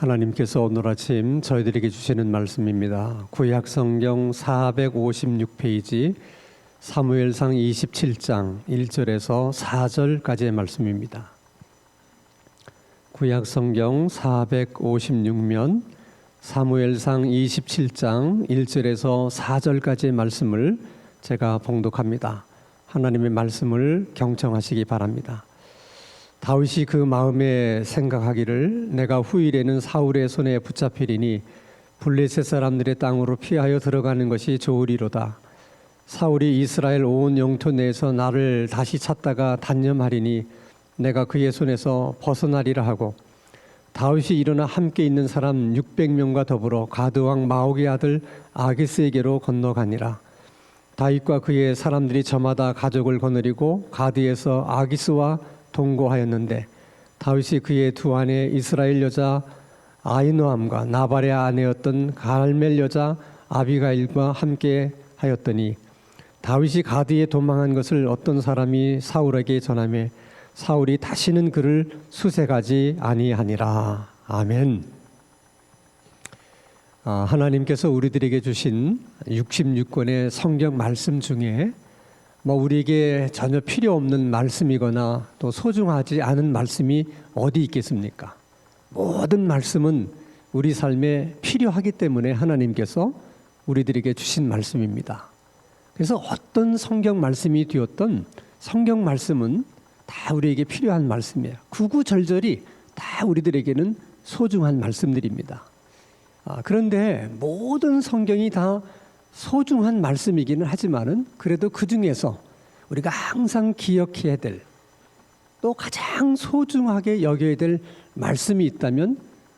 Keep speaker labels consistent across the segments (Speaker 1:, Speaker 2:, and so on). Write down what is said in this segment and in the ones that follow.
Speaker 1: 하나님께서 오늘 아침 저희들에게 주시는 말씀입니다. 구약성경 456페이지 사무엘상 27장 1절에서 4절까지의 말씀입니다. 구약성경 456면 사무엘상 27장 1절에서 4절까지의 말씀을 제가 봉독합니다. 하나님의 말씀을 경청하시기 바랍니다. 다윗이 그 마음에 생각하기를 내가 후일에는 사울의 손에 붙잡히리니 블레셋 사람들의 땅으로 피하여 들어가는 것이 좋으리로다. 사울이 이스라엘 온 영토 내에서 나를 다시 찾다가 단념하리니 내가 그의 손에서 벗어나리라 하고, 다윗이 일어나 함께 있는 사람 600명과 더불어 가드왕 마옥의 아들 아기스에게로 건너가니라. 다윗과 그의 사람들이 저마다 가족을 거느리고 가드에서 아기스와 동거하였는데, 다윗이 그의 두 아내 이스라엘 여자 아히노암과 나발의 아내였던 갈멜 여자 아비가일과 함께 하였더니, 다윗이 가드에 도망한 것을 어떤 사람이 사울에게 전하매 사울이 다시는 그를 수색하지 아니하니라. 아멘. 하나님께서 우리들에게 주신 66권의 성경 말씀 중에 우리에게 전혀 필요 없는 말씀이거나 또 소중하지 않은 말씀이 어디 있겠습니까? 모든 말씀은 우리 삶에 필요하기 때문에 하나님께서 우리들에게 주신 말씀입니다. 그래서 어떤 성경 말씀이 되었던 성경 말씀은 다 우리에게 필요한 말씀이에요. 구구절절이 다 우리들에게는 소중한 말씀들입니다. 그런데 모든 성경이 다 소중한 말씀이기는 하지만은 그래도 그 중에서 우리가 항상 기억해야 될, 또 가장 소중하게 여겨야 될 말씀이 있다면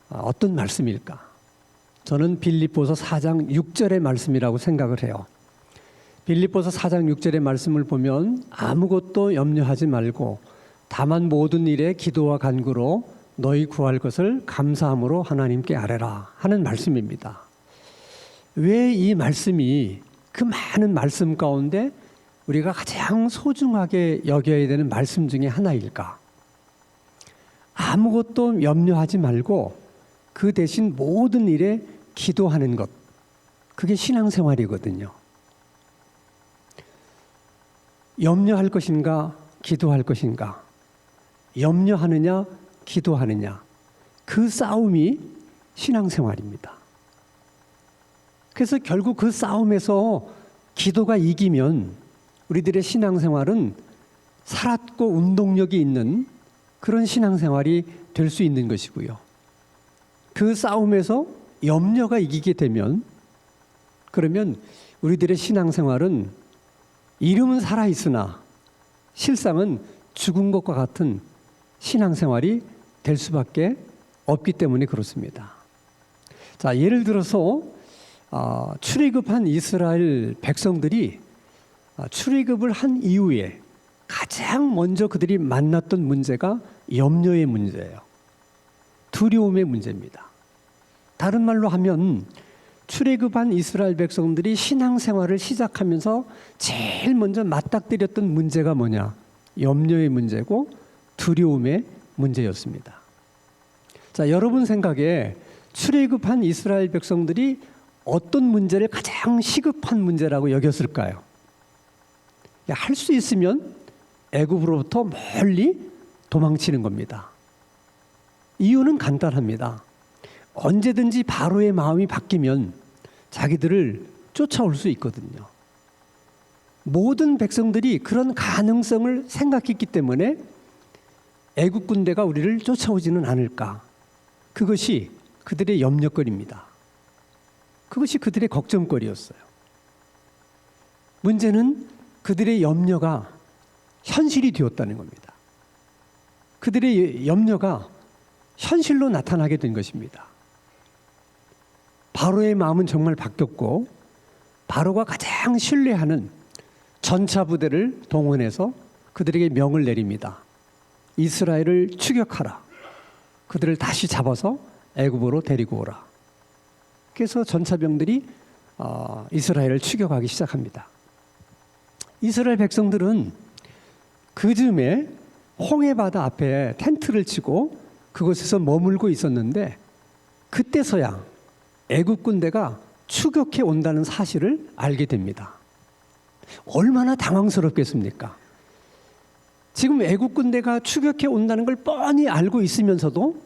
Speaker 1: 어떤 말씀일까? 저는 빌립보서 4장 6절의 말씀이라고 생각을 해요. 빌립보서 4장 6절의 말씀을 보면 아무것도 염려하지 말고 다만 모든 일에 기도와 간구로 너희 구할 것을 감사함으로 하나님께 아뢰라 하는 말씀입니다. 왜 이 말씀이 그 많은 말씀 가운데 우리가 가장 소중하게 여겨야 되는 말씀 중에 하나일까? 아무것도 염려하지 말고 그 대신 모든 일에 기도하는 것, 그게 신앙생활이거든요. 염려할 것인가, 기도할 것인가? 염려하느냐, 기도하느냐? 그 싸움이 신앙생활입니다. 그래서 결국 그 싸움에서 기도가 이기면 우리들의 신앙생활은 살았고 운동력이 있는 그런 신앙생활이 될 수 있는 것이고요. 그 싸움에서 염려가 이기게 되면, 그러면 우리들의 신앙생활은 이름은 살아있으나 실상은 죽은 것과 같은 신앙생활이 될 수밖에 없기 때문에 그렇습니다. 자, 예를 들어서 출애굽한 이스라엘 백성들이 출애굽을 한 이후에 가장 먼저 그들이 만났던 문제가 염려의 문제예요. 두려움의 문제입니다. 다른 말로 하면 출애굽한 이스라엘 백성들이 신앙생활을 시작하면서 제일 먼저 맞닥뜨렸던 문제가 뭐냐? 염려의 문제고 두려움의 문제였습니다. 자, 여러분 생각에 출애굽한 이스라엘 백성들이 어떤 문제를 가장 시급한 문제라고 여겼을까요? 할 수 있으면 애굽으로부터 멀리 도망치는 겁니다. 이유는 간단합니다. 언제든지 바로의 마음이 바뀌면 자기들을 쫓아올 수 있거든요. 모든 백성들이 그런 가능성을 생각했기 때문에 애굽 군대가 우리를 쫓아오지는 않을까. 그것이 그들의 염려거리입니다. 그것이 그들의 걱정거리였어요. 문제는 그들의 염려가 현실이 되었다는 겁니다. 그들의 염려가 현실로 나타나게 된 것입니다. 바로의 마음은 정말 바뀌었고, 바로가 가장 신뢰하는 전차 부대를 동원해서 그들에게 명을 내립니다. 이스라엘을 추격하라. 그들을 다시 잡아서 애굽으로 데리고 오라. 그래서 전차병들이 이스라엘을 추격하기 시작합니다. 이스라엘 백성들은 그 즈음에 홍해 바다 앞에 텐트를 치고 그곳에서 머물고 있었는데 그때서야 애굽 군대가 추격해 온다는 사실을 알게 됩니다. 얼마나 당황스럽겠습니까? 지금 애굽 군대가 추격해 온다는 걸 뻔히 알고 있으면서도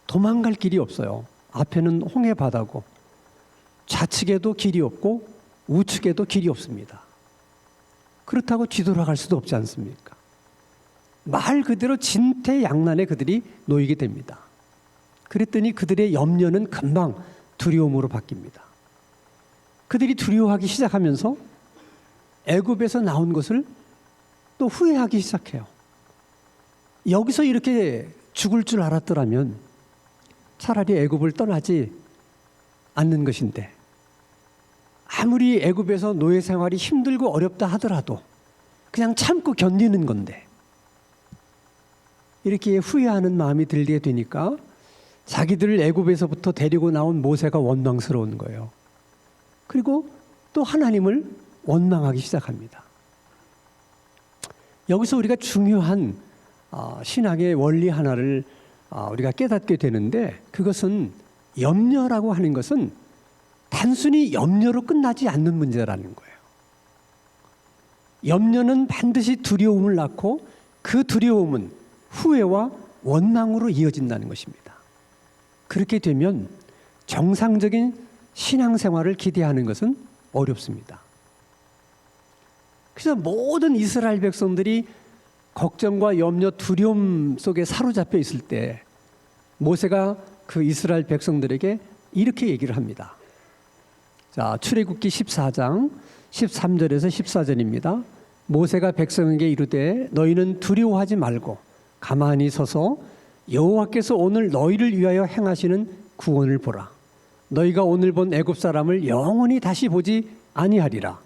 Speaker 1: 도망갈 길이 없어요. 앞에는 홍해 바다고 좌측에도 길이 없고 우측에도 길이 없습니다. 그렇다고 뒤돌아갈 수도 없지 않습니까? 말 그대로 진퇴양난에 그들이 놓이게 됩니다. 그랬더니 그들의 염려는 금방 두려움으로 바뀝니다. 그들이 두려워하기 시작하면서 애굽에서 나온 것을 또 후회하기 시작해요. 여기서 이렇게 죽을 줄 알았더라면 차라리 애굽을 떠나지 않는 것인데, 아무리 애굽에서 노예 생활이 힘들고 어렵다 하더라도 그냥 참고 견디는 건데, 이렇게 후회하는 마음이 들게 되니까 자기들을 애굽에서부터 데리고 나온 모세가 원망스러운 거예요. 그리고 또 하나님을 원망하기 시작합니다. 여기서 우리가 중요한 신앙의 원리 하나를 우리가 깨닫게 되는데, 그것은 염려라고 하는 것은 단순히 염려로 끝나지 않는 문제라는 거예요. 염려는 반드시 두려움을 낳고 그 두려움은 후회와 원망으로 이어진다는 것입니다. 그렇게 되면 정상적인 신앙생활을 기대하는 것은 어렵습니다. 그래서 모든 이스라엘 백성들이 걱정과 염려, 두려움 속에 사로잡혀 있을 때 모세가 그 이스라엘 백성들에게 이렇게 얘기를 합니다. 자, 출애굽기 14장 13절에서 14절입니다. 모세가 백성에게 이르되 너희는 두려워하지 말고 가만히 서서 여호와께서 오늘 너희를 위하여 행하시는 구원을 보라. 너희가 오늘 본 애굽 사람을 영원히 다시 보지 아니하리라.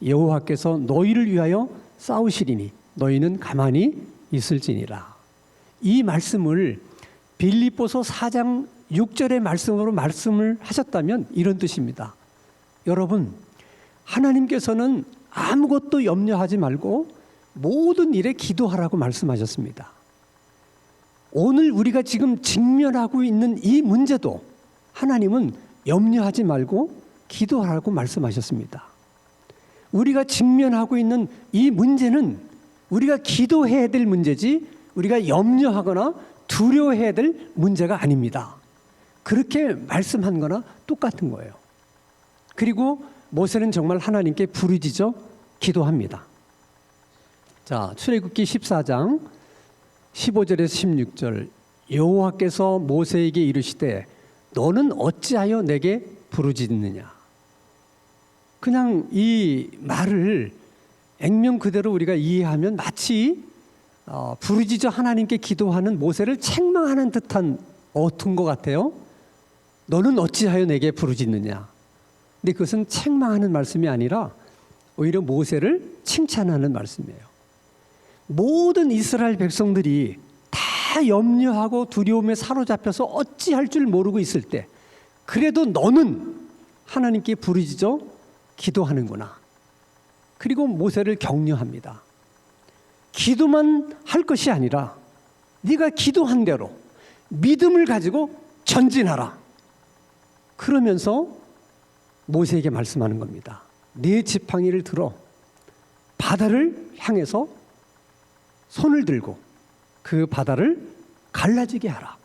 Speaker 1: 여호와께서 너희를 위하여 싸우시리니 너희는 가만히 있을지니라. 이 말씀을 빌립보서 4장 6절의 말씀으로 말씀을 하셨다면 이런 뜻입니다. 여러분, 하나님께서는 아무것도 염려하지 말고 모든 일에 기도하라고 말씀하셨습니다. 오늘 우리가 지금 직면하고 있는 이 문제도 하나님은 염려하지 말고 기도하라고 말씀하셨습니다. 우리가 직면하고 있는 이 문제는 우리가 기도해야 될 문제지 우리가 염려하거나 두려워해야 될 문제가 아닙니다. 그렇게 말씀한 거나 똑같은 거예요. 그리고 모세는 정말 하나님께 부르짖어 기도합니다. 자, 출애굽기 14장 15절에서 16절. 여호와께서 모세에게 이르시되 너는 어찌하여 내게 부르짖느냐. 그냥 이 말을 액면 그대로 우리가 이해하면 마치 부르짖어 하나님께 기도하는 모세를 책망하는 듯한 어투인 것 같아요. 너는 어찌하여 내게 부르짖느냐. 근데 그것은 책망하는 말씀이 아니라 오히려 모세를 칭찬하는 말씀이에요. 모든 이스라엘 백성들이 다 염려하고 두려움에 사로잡혀서 어찌할 줄 모르고 있을 때 그래도 너는 하나님께 부르짖어 기도하는구나. 그리고 모세를 격려합니다. 기도만 할 것이 아니라 네가 기도한 대로 믿음을 가지고 전진하라. 그러면서 모세에게 말씀하는 겁니다. 네 지팡이를 들어 바다를 향해서 손을 들고 그 바다를 갈라지게 하라.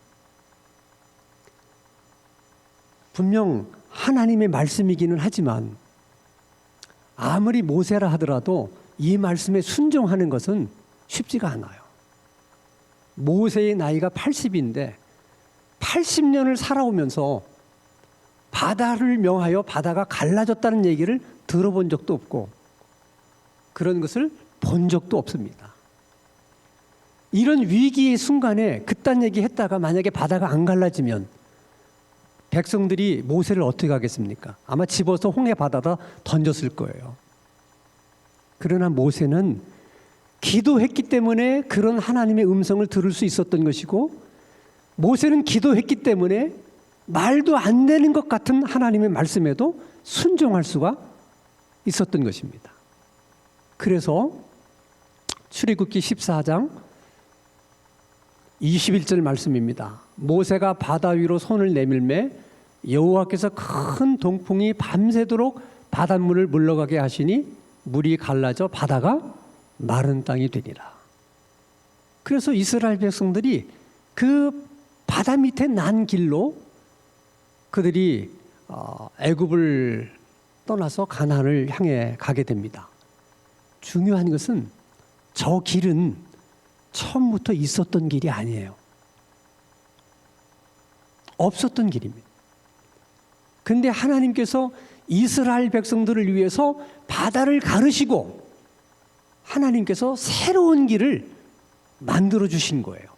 Speaker 1: 분명 하나님의 말씀이기는 하지만 아무리 모세라 하더라도 이 말씀에 순종하는 것은 쉽지가 않아요. 모세의 나이가 80인데 80년을 살아오면서 바다를 명하여 바다가 갈라졌다는 얘기를 들어본 적도 없고 그런 것을 본 적도 없습니다. 이런 위기의 순간에 그딴 얘기 했다가 만약에 바다가 안 갈라지면 백성들이 모세를 어떻게 하겠습니까? 아마 집어서 홍해 바다다 던졌을 거예요. 그러나 모세는 기도했기 때문에 그런 하나님의 음성을 들을 수 있었던 것이고, 모세는 기도했기 때문에 말도 안 되는 것 같은 하나님의 말씀에도 순종할 수가 있었던 것입니다. 그래서 출애굽기 14장 21절 말씀입니다. 모세가 바다 위로 손을 내밀매 여호와께서 큰 동풍이 밤새도록 바닷물을 물러가게 하시니 물이 갈라져 바다가 마른 땅이 되니라. 그래서 이스라엘 백성들이 그 바다 밑에 난 길로 그들이 애굽을 떠나서 가나안을 향해 가게 됩니다. 중요한 것은 저 길은 처음부터 있었던 길이 아니에요. 없었던 길입니다. 근데 하나님께서 이스라엘 백성들을 위해서 바다를 가르시고 하나님께서 새로운 길을 만들어 주신 거예요.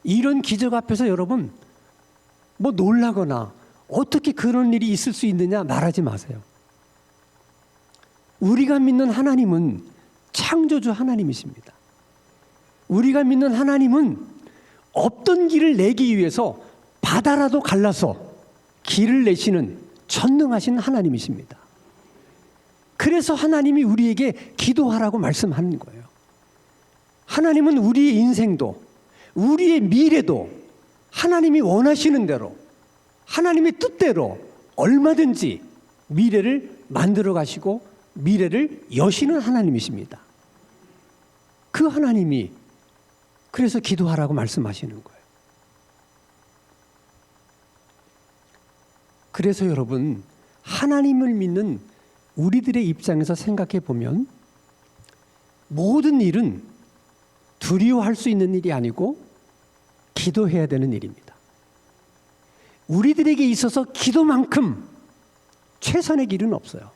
Speaker 1: 이런 기적 앞에서 여러분 뭐 놀라거나 어떻게 그런 일이 있을 수 있느냐 말하지 마세요. 우리가 믿는 하나님은 창조주 하나님이십니다. 우리가 믿는 하나님은 없던 길을 내기 위해서 바다라도 갈라서 길을 내시는 전능하신 하나님이십니다. 그래서 하나님이 우리에게 기도하라고 말씀하는 거예요. 하나님은 우리의 인생도 우리의 미래도 하나님이 원하시는 대로 하나님의 뜻대로 얼마든지 미래를 만들어 가시고 미래를 여시는 하나님이십니다. 그 하나님이 그래서 기도하라고 말씀하시는 거예요. 그래서 여러분 하나님을 믿는 우리들의 입장에서 생각해 보면 모든 일은 두려워할 수 있는 일이 아니고 기도해야 되는 일입니다. 우리들에게 있어서 기도만큼 최선의 길은 없어요.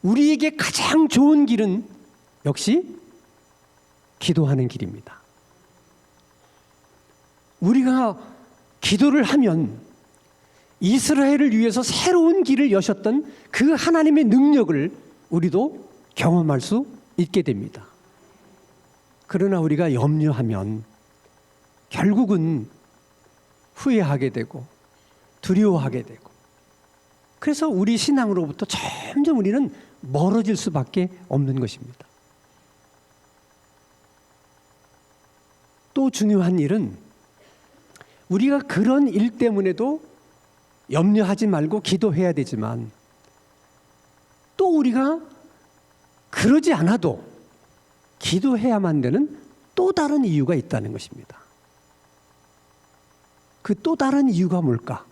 Speaker 1: 우리에게 가장 좋은 길은 역시 기도하는 길입니다. 우리가 기도를 하면 이스라엘을 위해서 새로운 길을 여셨던 그 하나님의 능력을 우리도 경험할 수 있게 됩니다. 그러나 우리가 염려하면 결국은 후회하게 되고 두려워하게 되고 그래서 우리 신앙으로부터 점점 우리는 멀어질 수밖에 없는 것입니다. 또 중요한 일은 우리가 그런 일 때문에도 염려하지 말고 기도해야 되지만 또 우리가 그러지 않아도 기도해야만 되는 또 다른 이유가 있다는 것입니다. 그 또 다른 이유가 뭘까?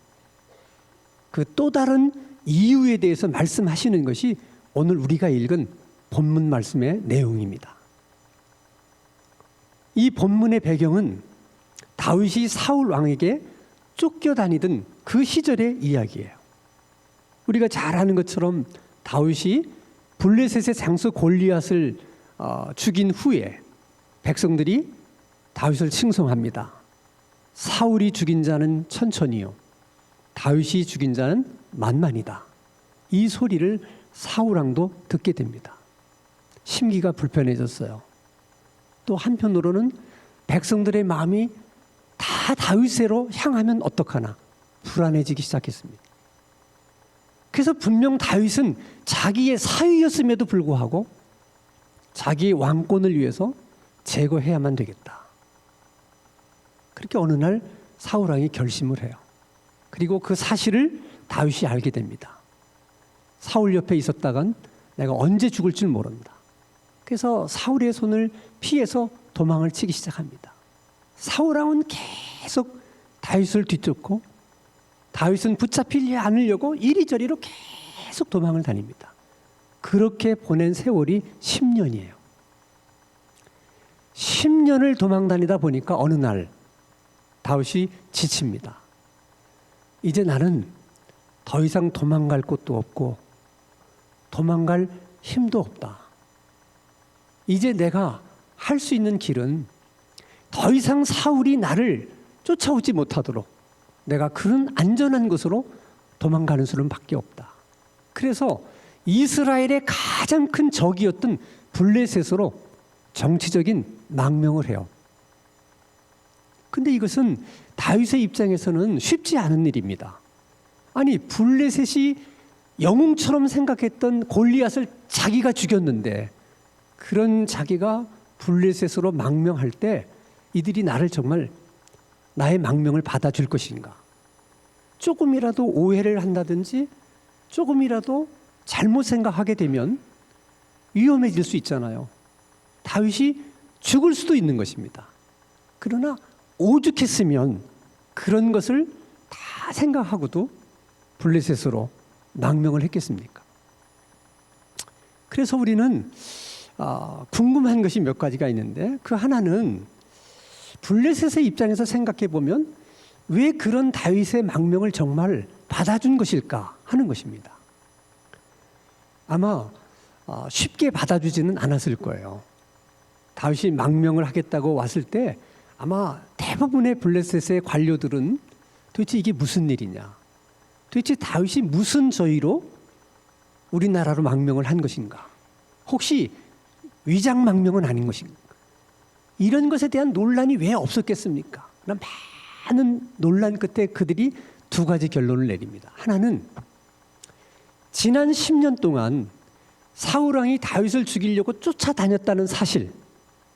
Speaker 1: 그 또 다른 이유에 대해서 말씀하시는 것이 오늘 우리가 읽은 본문 말씀의 내용입니다. 이 본문의 배경은 다윗이 사울 왕에게 쫓겨다니던 그 시절의 이야기예요. 우리가 잘 아는 것처럼 다윗이 블레셋의 장수 골리앗을 죽인 후에 백성들이 다윗을 칭송합니다. 사울이 죽인 자는 천천히요 다윗이 죽인 자는 만만이다. 이 소리를 사울 왕도 듣게 됩니다. 심기가 불편해졌어요. 또 한편으로는 백성들의 마음이 다 다윗으로 향하면 어떡하나 불안해지기 시작했습니다. 그래서 분명 다윗은 자기의 사위였음에도 불구하고 자기의 왕권을 위해서 제거해야만 되겠다. 그렇게 어느 날 사울 왕이 결심을 해요. 그리고 그 사실을 다윗이 알게 됩니다. 사울 옆에 있었다간 내가 언제 죽을 줄 모른다. 그래서 사울의 손을 피해서 도망을 치기 시작합니다. 사울 왕은 계속 다윗을 뒤쫓고 다윗은 붙잡히지 않으려고 이리저리로 계속 도망을 다닙니다. 그렇게 보낸 세월이 10년이에요. 10년을 도망 다니다 보니까 어느 날 다윗이 지칩니다. 이제 나는 더 이상 도망갈 곳도 없고 도망갈 힘도 없다. 이제 내가 할 수 있는 길은 더 이상 사울이 나를 쫓아오지 못하도록 내가 그런 안전한 곳으로 도망가는 수밖에 없다. 그래서 이스라엘의 가장 큰 적이었던 블레셋으로 정치적인 망명을 해요. 근데 이것은 다윗의 입장에서는 쉽지 않은 일입니다. 아니 블레셋이 영웅처럼 생각했던 골리앗을 자기가 죽였는데 그런 자기가 블레셋으로 망명할 때 이들이 나를 정말 나의 망명을 받아줄 것인가? 조금이라도 오해를 한다든지 조금이라도 잘못 생각하게 되면 위험해질 수 있잖아요. 다윗이 죽을 수도 있는 것입니다. 그러나 오죽했으면 그런 것을 다 생각하고도 블레셋으로 망명을 했겠습니까? 그래서 우리는 궁금한 것이 몇 가지가 있는데, 그 하나는 블레셋의 입장에서 생각해 보면 왜 그런 다윗의 망명을 정말 받아준 것일까 하는 것입니다. 아마 쉽게 받아주지는 않았을 거예요. 다윗이 망명을 하겠다고 왔을 때 아마 대부분의 블레셋의 관료들은 도대체 이게 무슨 일이냐, 도대체 다윗이 무슨 저희로 우리나라로 망명을 한 것인가, 혹시 위장 망명은 아닌 것인가, 이런 것에 대한 논란이 왜 없었겠습니까? 많은 논란 끝에 그들이 두 가지 결론을 내립니다. 하나는 지난 10년 동안 사울왕이 다윗을 죽이려고 쫓아다녔다는 사실,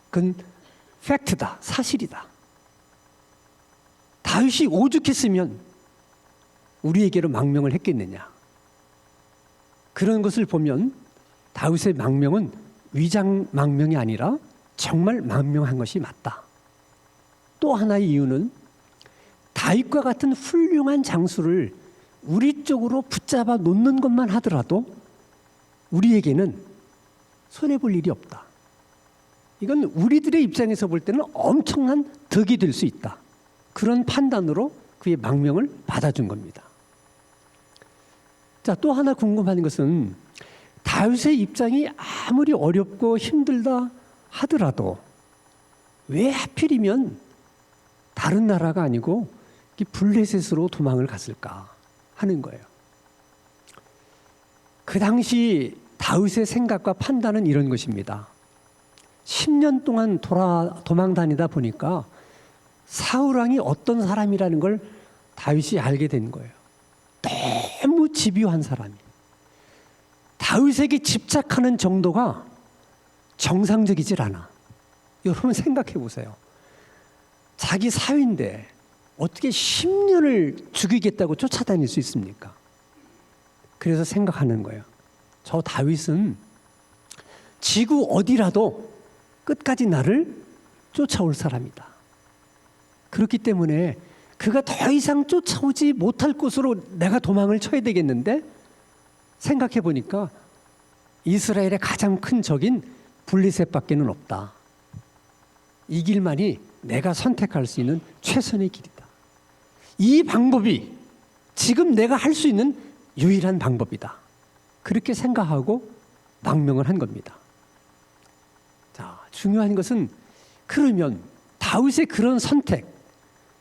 Speaker 1: 그건 팩트다, 사실이다. 다윗이 오죽했으면 우리에게로 망명을 했겠느냐. 그런 것을 보면 다윗의 망명은 위장 망명이 아니라 정말 망명한 것이 맞다. 또 하나의 이유는 다윗과 같은 훌륭한 장수를 우리 쪽으로 붙잡아 놓는 것만 하더라도 우리에게는 손해볼 일이 없다. 이건 우리들의 입장에서 볼 때는 엄청난 덕이 될 수 있다. 그런 판단으로 그의 망명을 받아준 겁니다. 자, 또 하나 궁금한 것은 다윗의 입장이 아무리 어렵고 힘들다 하더라도 왜 하필이면 다른 나라가 아니고 블레셋으로 도망을 갔을까 하는 거예요. 그 당시 다윗의 생각과 판단은 이런 것입니다. 10년 동안 도망 다니다 보니까 사울왕이 어떤 사람이라는 걸 다윗이 알게 된 거예요. 너무 집요한 사람이. 다윗에게 집착하는 정도가 정상적이질 않아. 여러분 생각해 보세요. 자기 사위인데 어떻게 10년을 죽이겠다고 쫓아다닐 수 있습니까? 그래서 생각하는 거예요. 저 다윗은 지구 어디라도 끝까지 나를 쫓아올 사람이다. 그렇기 때문에 그가 더 이상 쫓아오지 못할 곳으로 내가 도망을 쳐야 되겠는데, 생각해 보니까 이스라엘의 가장 큰 적인 블레셋밖에는 없다. 이 길만이 내가 선택할 수 있는 최선의 길이다. 이 방법이 지금 내가 할 수 있는 유일한 방법이다. 그렇게 생각하고 망명을 한 겁니다. 자, 중요한 것은 그러면 다윗의 그런 선택,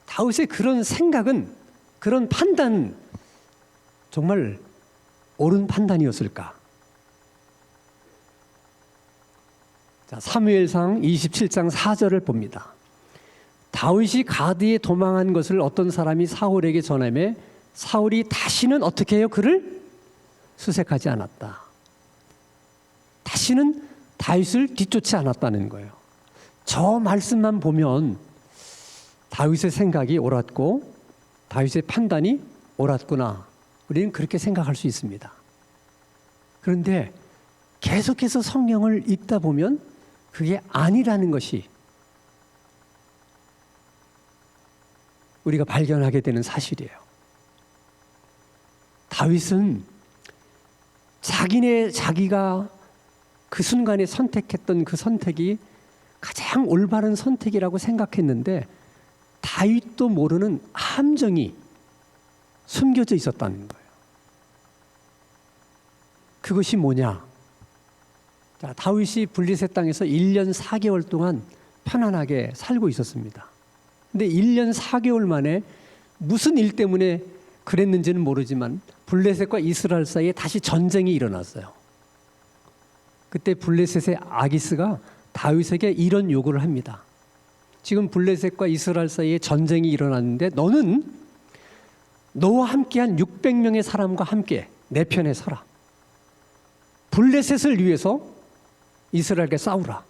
Speaker 1: 다윗의 그런 생각은, 그런 판단, 정말 옳은 판단이었을까? 자, 사무엘상 27장 4절을 봅니다. 다윗이 가드에 도망한 것을 어떤 사람이 사울에게 전하매 사울이 다시는 어떻게 해요? 그를 수색하지 않았다. 다시는 다윗을 뒤쫓지 않았다는 거예요. 저 말씀만 보면 다윗의 생각이 옳았고 다윗의 판단이 옳았구나, 우리는 그렇게 생각할 수 있습니다. 그런데 계속해서 성경을 읽다 보면 그게 아니라는 것이 우리가 발견하게 되는 사실이에요. 다윗은 자기가 그 순간에 선택했던 그 선택이 가장 올바른 선택이라고 생각했는데 다윗도 모르는 함정이 숨겨져 있었다는 거예요. 그것이 뭐냐? 자, 다윗이 블레셋 땅에서 1년 4개월 동안 편안하게 살고 있었습니다. 근데 1년 4개월 만에 무슨 일 때문에 그랬는지는 모르지만 블레셋과 이스라엘 사이에 다시 전쟁이 일어났어요. 그때 블레셋의 아기스가 다윗에게 이런 요구를 합니다. 지금 블레셋과 이스라엘 사이에 전쟁이 일어났는데 너는 너와 함께한 600명의 사람과 함께 내 편에 서라. 블레셋을 위해서 이스라엘과 싸우라.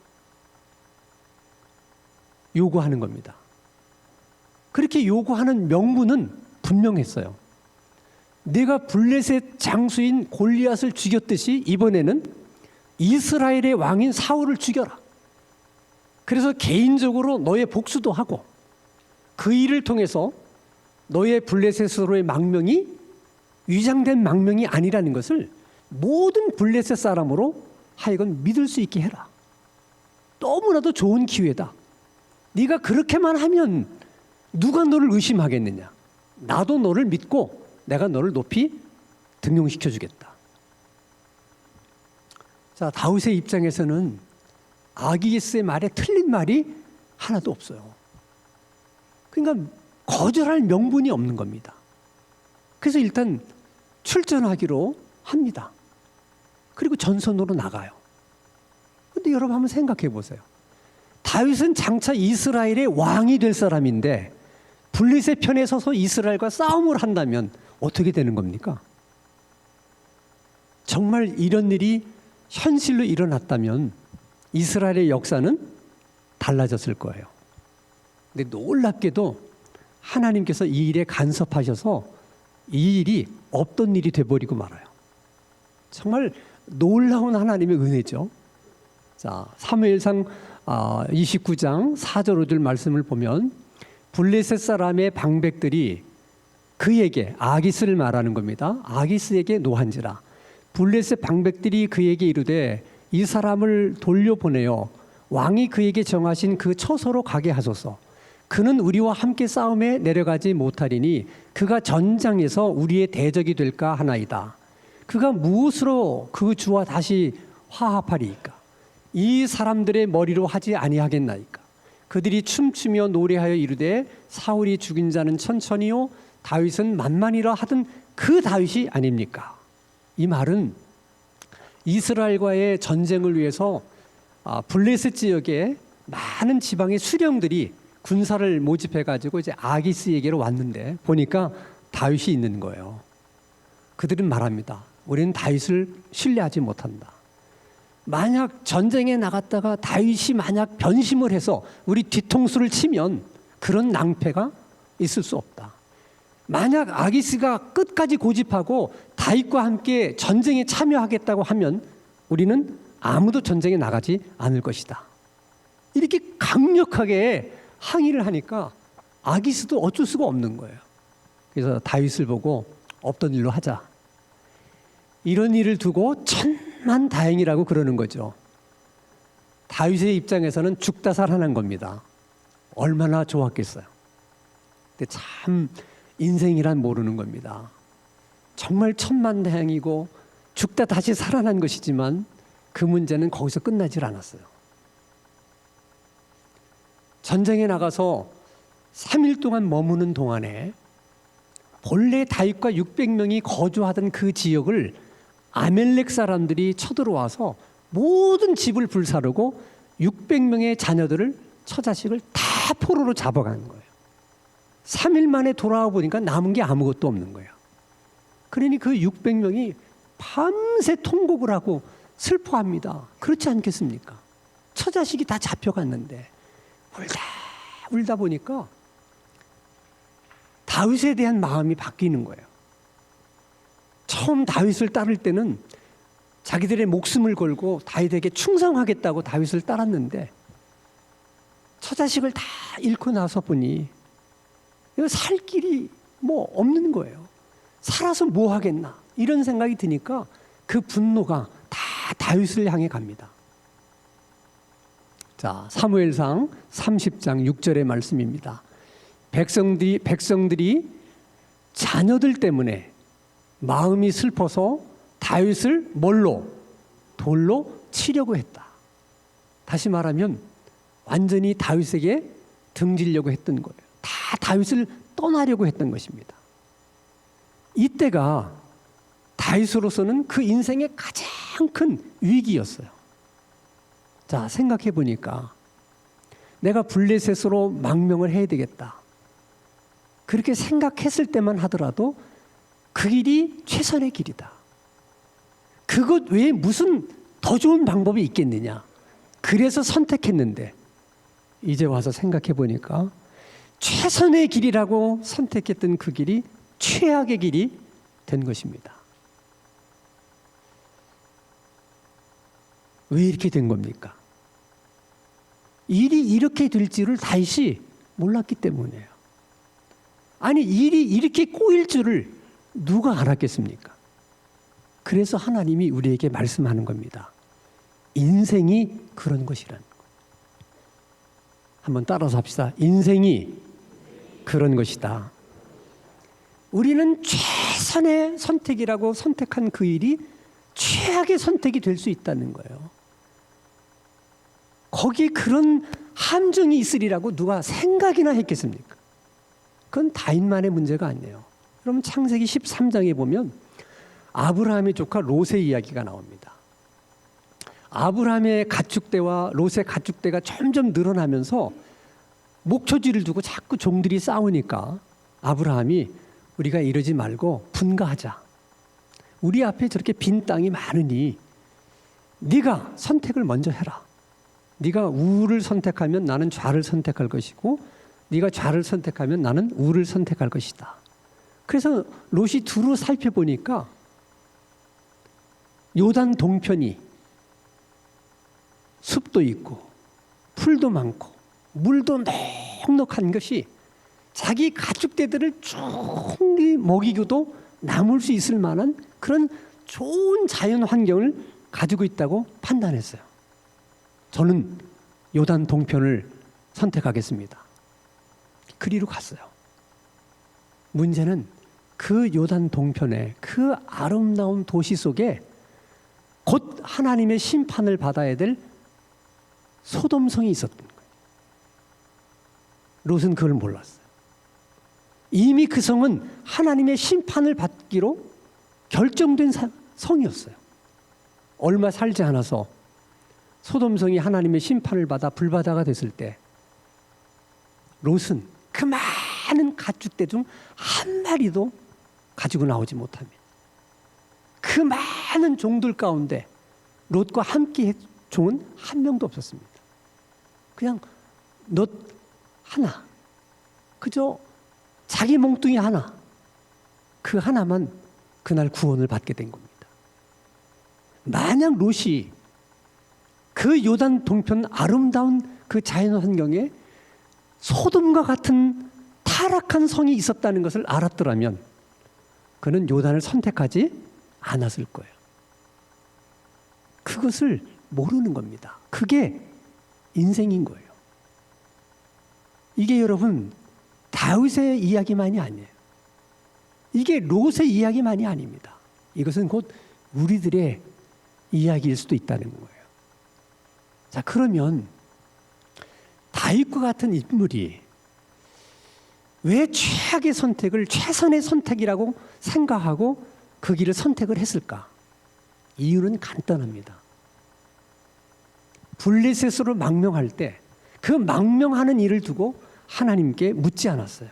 Speaker 1: 요구하는 겁니다. 그렇게 요구하는 명분은 분명했어요. 내가 블레셋 장수인 골리앗을 죽였듯이 이번에는 이스라엘의 왕인 사울을 죽여라. 그래서 개인적으로 너의 복수도 하고 그 일을 통해서 너의 블레셋으로의 망명이 위장된 망명이 아니라는 것을 모든 블레셋 사람으로 하여금 믿을 수 있게 해라. 너무나도 좋은 기회다. 네가 그렇게만 하면 누가 너를 의심하겠느냐. 나도 너를 믿고 내가 너를 높이 등용시켜 주겠다. 자, 다윗의 입장에서는 아기스의 말에 틀린 말이 하나도 없어요. 그러니까 거절할 명분이 없는 겁니다. 그래서 일단 출전하기로 합니다. 그리고 전선으로 나가요. 그런데 여러분 한번 생각해 보세요. 다윗은 장차 이스라엘의 왕이 될 사람인데 블레셋 편에 서서 이스라엘과 싸움을 한다면 어떻게 되는 겁니까? 정말 이런 일이 현실로 일어났다면 이스라엘의 역사는 달라졌을 거예요. 근데 놀랍게도 하나님께서 이 일에 간섭하셔서 이 일이 없던 일이 돼버리고 말아요. 정말 놀라운 하나님의 은혜죠. 자, 사무엘상 29장 4절 5절 말씀을 보면 블레셋 사람의 방백들이 그에게, 아기스를 말하는 겁니다. 아기스에게 노한지라. 블레셋 방백들이 그에게 이르되 이 사람을 돌려보내어 왕이 그에게 정하신 그 처소로 가게 하소서. 그는 우리와 함께 싸움에 내려가지 못하리니 그가 전장에서 우리의 대적이 될까 하나이다. 그가 무엇으로 그 주와 다시 화합하리이까? 이 사람들의 머리로 하지 아니하겠나이까? 그들이 춤추며 노래하여 이르되 사울이 죽인 자는 천천히요 다윗은 만만이라 하던 그 다윗이 아닙니까? 이 말은 이스라엘과의 전쟁을 위해서 블레셋 지역에 많은 지방의 수령들이 군사를 모집해가지고 이제 아기스에게로 왔는데 보니까 다윗이 있는 거예요. 그들은 말합니다. 우리는 다윗을 신뢰하지 못한다. 만약 전쟁에 나갔다가 다윗이 만약 변심을 해서 우리 뒤통수를 치면 그런 낭패가 있을 수 없다. 만약 아기스가 끝까지 고집하고 다윗과 함께 전쟁에 참여하겠다고 하면 우리는 아무도 전쟁에 나가지 않을 것이다. 이렇게 강력하게 항의를 하니까 아기스도 어쩔 수가 없는 거예요. 그래서 다윗을 보고 없던 일로 하자. 이런 일을 두고 천만다행이라고 그러는 거죠. 다윗의 입장에서는 죽다 살아난 겁니다. 얼마나 좋았겠어요. 근데 참 인생이란 모르는 겁니다. 정말 천만다행이고 죽다 다시 살아난 것이지만 그 문제는 거기서 끝나질 않았어요. 전쟁에 나가서 3일 동안 머무는 동안에 본래 다윗과 600명이 거주하던 그 지역을 아멜렉 사람들이 쳐들어와서 모든 집을 불사르고 600명의 자녀들을 처자식을 다 포로로 잡아가는 거예요. 3일 만에 돌아와 보니까 남은 게 아무것도 없는 거예요. 그러니 그 600명이 밤새 통곡을 하고 슬퍼합니다. 그렇지 않겠습니까? 처자식이 다 잡혀갔는데 울다 보니까 다윗에 대한 마음이 바뀌는 거예요. 처음 다윗을 따를 때는 자기들의 목숨을 걸고 다윗에게 충성하겠다고 다윗을 따랐는데 처자식을 다 잃고 나서 보니 이거 살 길이 뭐 없는 거예요. 살아서 뭐 하겠나 이런 생각이 드니까 그 분노가 다 다윗을 향해 갑니다. 자, 사무엘상 30장 6절의 말씀입니다. 백성들이 자녀들 때문에 마음이 슬퍼서 다윗을 뭘로? 돌로 치려고 했다. 다시 말하면 완전히 다윗에게 등지려고 했던 거예요. 다 다윗을 떠나려고 했던 것입니다. 이때가 다윗으로서는 그 인생의 가장 큰 위기였어요. 자, 생각해 보니까 내가 블레셋으로 망명을 해야 되겠다. 그렇게 생각했을 때만 하더라도 그 길이 최선의 길이다. 그것 외에 무슨 더 좋은 방법이 있겠느냐. 그래서 선택했는데 이제 와서 생각해 보니까 최선의 길이라고 선택했던 그 길이 최악의 길이 된 것입니다. 왜 이렇게 된 겁니까? 일이 이렇게 될 줄을 다윗이 몰랐기 때문이에요. 아니, 일이 이렇게 꼬일 줄을 누가 알았겠습니까? 그래서 하나님이 우리에게 말씀하는 겁니다. 인생이 그런 것이라는 거. 한번 따라서 합시다. 인생이 그런 것이다. 우리는 최선의 선택이라고 선택한 그 일이 최악의 선택이 될 수 있다는 거예요. 거기에 그런 함정이 있으리라고 누가 생각이나 했겠습니까? 그건 다윗만의 문제가 아니에요. 그러면 창세기 13장에 보면 아브라함의 조카 롯의 이야기가 나옵니다. 아브라함의 가축대와 롯의 가축대가 점점 늘어나면서 목초지를 두고 자꾸 종들이 싸우니까 아브라함이 우리가 이러지 말고 분가하자. 우리 앞에 저렇게 빈 땅이 많으니 네가 선택을 먼저 해라. 네가 우를 선택하면 나는 좌를 선택할 것이고 네가 좌를 선택하면 나는 우를 선택할 것이다. 그래서 롯이 두루 살펴보니까 요단 동편이 숲도 있고 풀도 많고 물도 넉넉한 것이 자기 가축대들을 충분히 먹이고도 남을 수 있을 만한 그런 좋은 자연 환경을 가지고 있다고 판단했어요. 저는 요단 동편을 선택하겠습니다. 그리로 갔어요. 문제는 그 요단 동편에 그 아름다운 도시 속에 곧 하나님의 심판을 받아야 될 소돔성이 있었던 거예요. 롯은 그걸 몰랐어요. 이미 그 성은 하나님의 심판을 받기로 결정된 성이었어요. 얼마 살지 않아서 소돔성이 하나님의 심판을 받아 불바다가 됐을 때 롯은 그 많은 가축대 중 한 마리도 가지고 나오지 못합니다. 그 많은 종들 가운데 롯과 함께 했 종은 한 명도 없었습니다. 그냥 롯 하나, 그저 자기 몽둥이 하나, 그 하나만 그날 구원을 받게 된 겁니다. 만약 롯이 그 요단 동편 아름다운 그 자연 환경에 소돔과 같은 타락한 성이 있었다는 것을 알았더라면 그는 요단을 선택하지 않았을 거예요. 그것을 모르는 겁니다. 그게 인생인 거예요. 이게 여러분 다윗의 이야기만이 아니에요. 이게 롯의 이야기만이 아닙니다. 이것은 곧 우리들의 이야기일 수도 있다는 거예요. 자, 그러면 다윗과 같은 인물이 왜 최악의 선택을 최선의 선택이라고 생각하고 그 길을 선택을 했을까? 이유는 간단합니다. 블레셋으로 망명할 때 그 망명하는 일을 두고 하나님께 묻지 않았어요.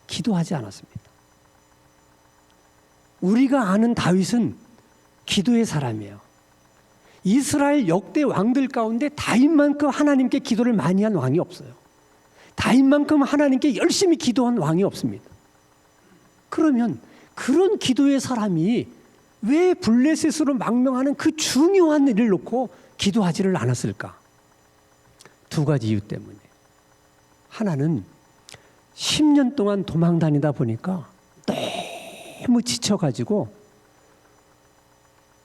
Speaker 1: 기도하지 않았습니다. 우리가 아는 다윗은 기도의 사람이에요. 이스라엘 역대 왕들 가운데 다윗만큼 하나님께 기도를 많이 한 왕이 없어요. 다윗만큼 하나님께 열심히 기도한 왕이 없습니다. 그러면 그런 기도의 사람이 왜 블레셋으로 망명하는 그 중요한 일을 놓고 기도하지를 않았을까? 두 가지 이유 때문에. 하나는 10년 동안 도망 다니다 보니까 너무 지쳐가지고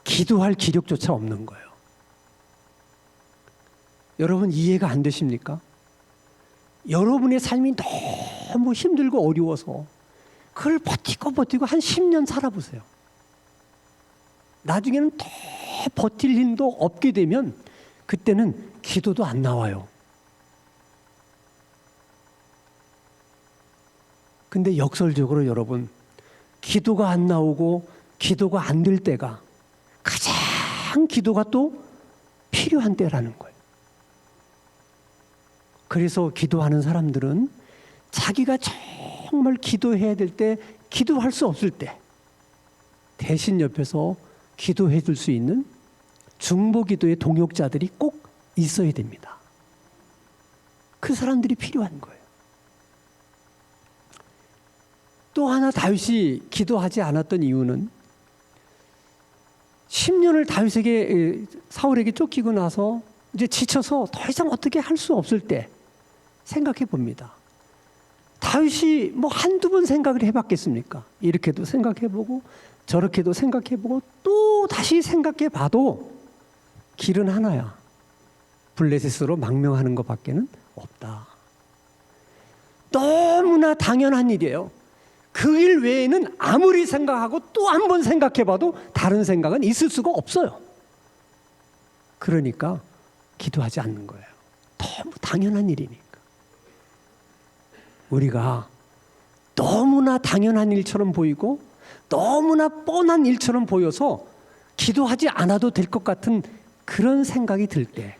Speaker 1: 기도할 기력조차 없는 거예요. 여러분 이해가 안 되십니까? 여러분의 삶이 너무 힘들고 어려워서 그걸 버티고 한 10년 살아보세요. 나중에는 더 버틸 힘도 없게 되면 그때는 기도도 안 나와요. 근데 역설적으로 여러분 기도가 안 나오고 기도가 안 될 때가 가장 기도가 또 필요한 때라는 거예요. 그래서 기도하는 사람들은 자기가 정말 기도해야 될 때 기도할 수 없을 때 대신 옆에서 기도해 줄 수 있는 중보기도의 동역자들이 꼭 있어야 됩니다. 그 사람들이 필요한 거예요. 또 하나 다윗이 기도하지 않았던 이유는 10년을 사울에게 쫓기고 나서 이제 지쳐서 더 이상 어떻게 할 수 없을 때 생각해 봅니다. 다윗이 뭐 한두 번 생각을 해봤겠습니까? 이렇게도 생각해보고 저렇게도 생각해보고 또 다시 생각해봐도 길은 하나야. 블레셋으로 망명하는 것밖에는 없다. 너무나 당연한 일이에요. 그 일 외에는 아무리 생각하고 또 한 번 생각해봐도 다른 생각은 있을 수가 없어요. 그러니까 기도하지 않는 거예요. 너무 당연한 일이니까. 우리가 너무나 당연한 일처럼 보이고 너무나 뻔한 일처럼 보여서 기도하지 않아도 될 것 같은 그런 생각이 들 때,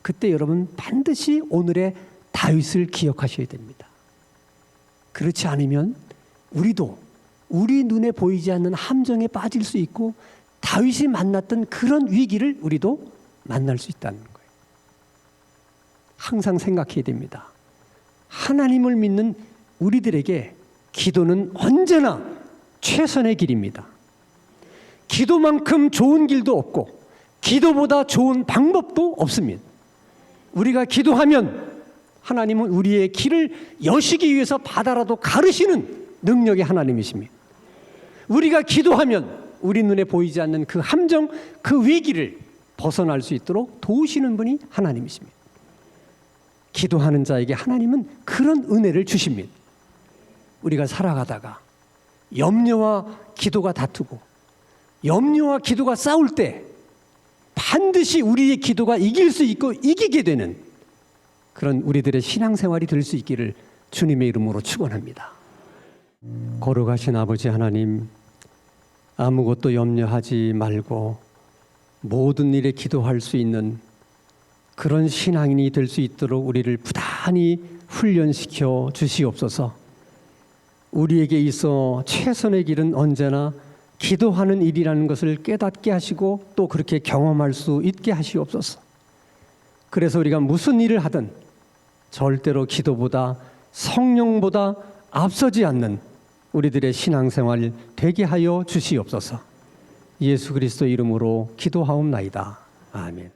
Speaker 1: 그때 여러분 반드시 오늘의 다윗을 기억하셔야 됩니다. 그렇지 않으면 우리도 우리 눈에 보이지 않는 함정에 빠질 수 있고 다윗이 만났던 그런 위기를 우리도 만날 수 있다는 거예요. 항상 생각해야 됩니다. 하나님을 믿는 우리들에게 기도는 언제나 최선의 길입니다. 기도만큼 좋은 길도 없고 기도보다 좋은 방법도 없습니다. 우리가 기도하면 하나님은 우리의 길을 여시기 위해서 바다라도 가르시는 능력의 하나님이십니다. 우리가 기도하면 우리 눈에 보이지 않는 그 함정, 그 위기를 벗어날 수 있도록 도우시는 분이 하나님이십니다. 기도하는 자에게 하나님은 그런 은혜를 주십니다. 우리가 살아가다가 염려와 기도가 다투고 염려와 기도가 싸울 때 반드시 우리의 기도가 이길 수 있고 이기게 되는 그런 우리들의 신앙생활이 될 수 있기를 주님의 이름으로 축원합니다. 거룩하신 아버지 하나님, 아무것도 염려하지 말고 모든 일에 기도할 수 있는 그런 신앙인이 될 수 있도록 우리를 부단히 훈련시켜 주시옵소서. 우리에게 있어 최선의 길은 언제나 기도하는 일이라는 것을 깨닫게 하시고 또 그렇게 경험할 수 있게 하시옵소서. 그래서 우리가 무슨 일을 하든 절대로 기도보다 성령보다 앞서지 않는 우리들의 신앙생활 되게 하여 주시옵소서. 예수 그리스도 이름으로 기도하옵나이다. 아멘.